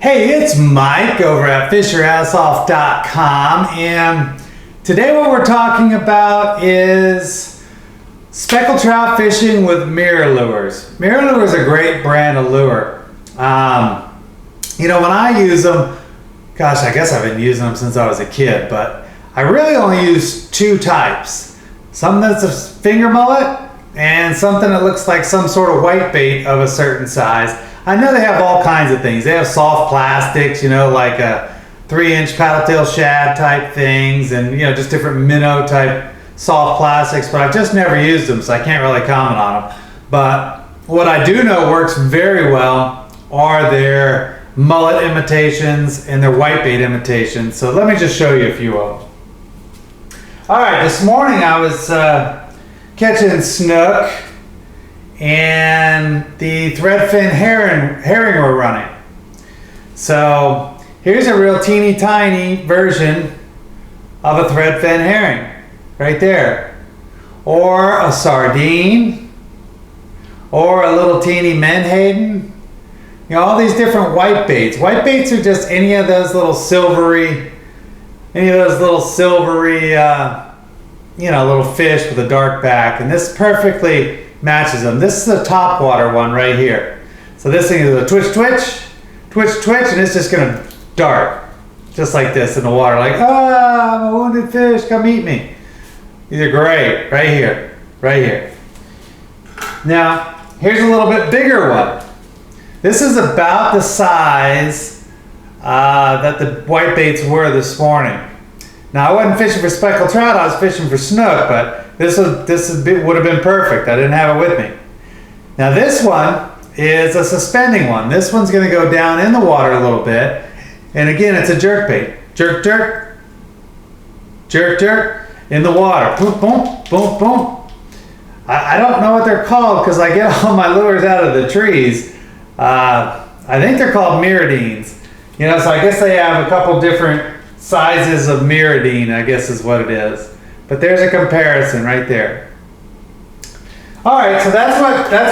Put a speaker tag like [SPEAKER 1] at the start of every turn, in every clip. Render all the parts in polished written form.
[SPEAKER 1] Hey, it's Mike over at fishyourassoff.com, and today what we're talking about is speckled trout fishing with Mirrolures. Mirrolures is a great brand of lure. When I use them, gosh, I guess I've been using them since I was a kid, but I really only use two types. Something that's a finger mullet and something that looks like some sort of white bait of a certain size. I know they have all kinds of things. They have soft plastics, like a 3-inch paddle tail shad type things, and just different minnow type soft plastics, but I've just never used them, so I can't really comment on them. But what I do know works very well are their mullet imitations and their whitebait imitations. So let me just show you a few of them. All right, this morning I was catching snook, and the threadfin herring were running. So here's a real teeny tiny version of a threadfin herring right there, or a sardine, or a little teeny menhaden. All these different white baits. White baits are just any of those little silvery, little fish with a dark back, and this perfectly matches them. This is the Topwater one right here. So this thing is a twitch, twitch, twitch, twitch, and it's just gonna dart just like this in the water, like, I'm a wounded fish, come eat me. These are great, right here, right here. Now, here's a little bit bigger one. This is about the size that the white baits were this morning. Now, I wasn't fishing for speckled trout, I was fishing for snook, but this would have been perfect. I didn't have it with me. Now, this one is a suspending one. This one's gonna go down in the water a little bit. And again, it's a jerk bait. Jerk, jerk, jerk, jerk, in the water. Boom, boom, boom, boom. I don't know what they're called because I get all my lures out of the trees. I think they're called Mirrodines. So I guess they have a couple different sizes of Mirrodine, I guess is what it is. But there's a comparison right there. All right, so that's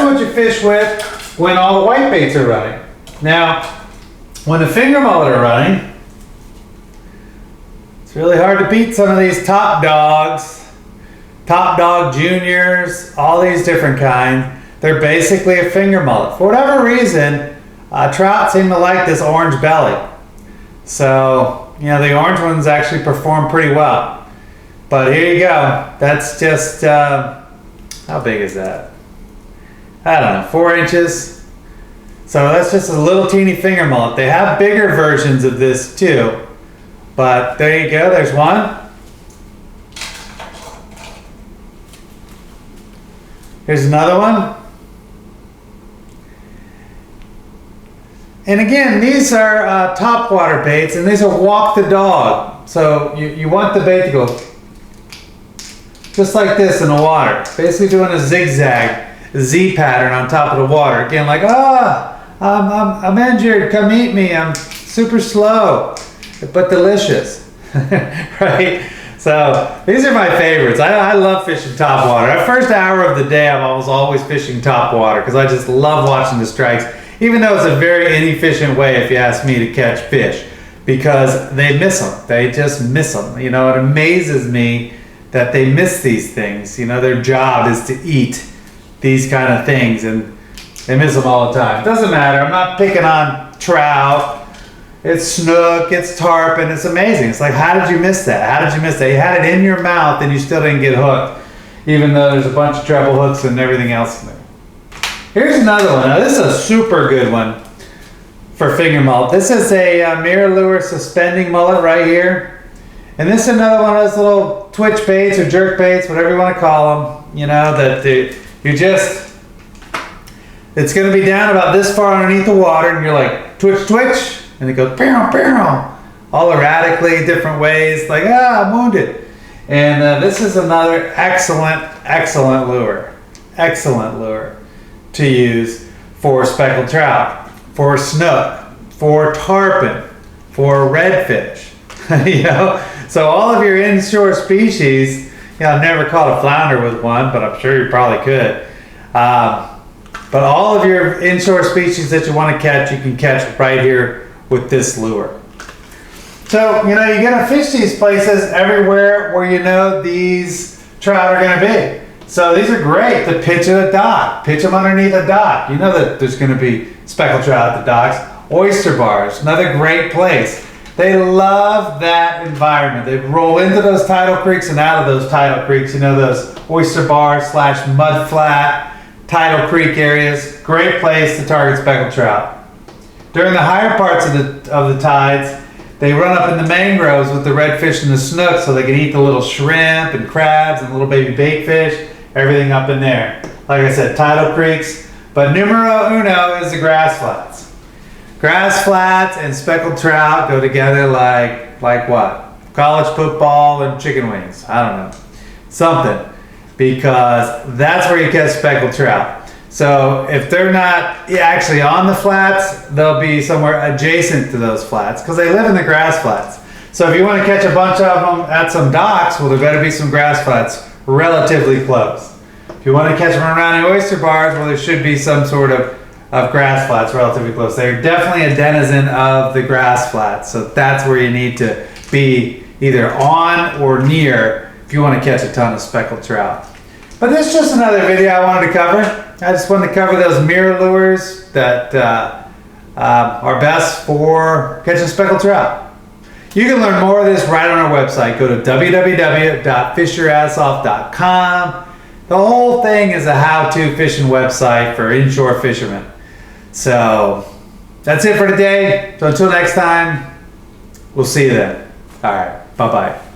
[SPEAKER 1] what you fish with when all the white baits are running. Now, when the finger mullet are running, it's really hard to beat some of these top dogs, top dog juniors, all these different kinds. They're basically a finger mullet. For whatever reason, trout seem to like this orange belly. So, the orange ones actually perform pretty well. But here you go. That's just, how big is that? I don't know, 4 inches. So that's just a little teeny finger mullet. They have bigger versions of this too. But there you go, there's one. Here's another one. And again, these are Topwater baits, and these are walk the dog. So you want the bait to go just like this in the water. Basically doing a zigzag, Z pattern on top of the water. Again, like, I'm injured, come eat me. I'm super slow, but delicious, right? So these are my favorites. I love fishing Topwater. That first hour of the day, I'm always fishing Topwater because I just love watching the strikes. Even though it's a very inefficient way, if you ask me, to catch fish, because they miss them. They just miss them. It amazes me that they miss these things. Their job is to eat these kind of things, and they miss them all the time. It doesn't matter. I'm not picking on trout. It's snook, it's tarpon. It's amazing. It's like, how did you miss that? How did you miss that? You had it in your mouth and you still didn't get hooked, even though there's a bunch of treble hooks and everything else in there. Here's another one. Now, this is a super good one for finger mullet. This is a Mirrolure suspending mullet right here. And this is another one of those little twitch baits or jerk baits, whatever you want to call them. It's going to be down about this far underneath the water, and you're like, twitch, twitch, and it goes, pow, pow, all erratically, different ways, like, I'm wounded. And this is another excellent lure to use for speckled trout, for snook, for tarpon, for redfish. So all of your inshore species, I've never caught a flounder with one, but I'm sure you probably could. But all of your inshore species that you want to catch, you can catch right here with this lure. So, you know, you're gonna fish these places everywhere where you know these trout are gonna be. So these are great to pitch at a dock. Pitch them underneath a dock. You know that there's gonna be speckled trout at the docks. Oyster bars, another great place. They love that environment. They roll into those tidal creeks and out of those tidal creeks. You know, those oyster bars / mud flat, tidal creek areas. Great place to target speckled trout. During the higher parts of the tides, they run up in the mangroves with the redfish and the snook so they can eat the little shrimp and crabs and little baby baitfish, everything up in there. Like I said, tidal creeks, but numero uno is the grass flats. Grass flats and speckled trout go together like what? College football and chicken wings. I don't know. Something. Because that's where you catch speckled trout. So if they're not actually on the flats, they'll be somewhere adjacent to those flats because they live in the grass flats. So if you want to catch a bunch of them at some docks, well, there better be some grass flats relatively close. If you want to catch them around the oyster bars, well, there should be some sort of grass flats relatively close. They're definitely a denizen of the grass flats. So that's where you need to be either on or near if you want to catch a ton of speckled trout. But this is just another video I wanted to cover. I just wanted to cover those Mirrolures that are best for catching speckled trout. You can learn more of this right on our website. Go to www.fishyourassoff.com. The whole thing is a how-to fishing website for inshore fishermen. So that's it for today. So until next time, we'll see you then. All right, bye-bye.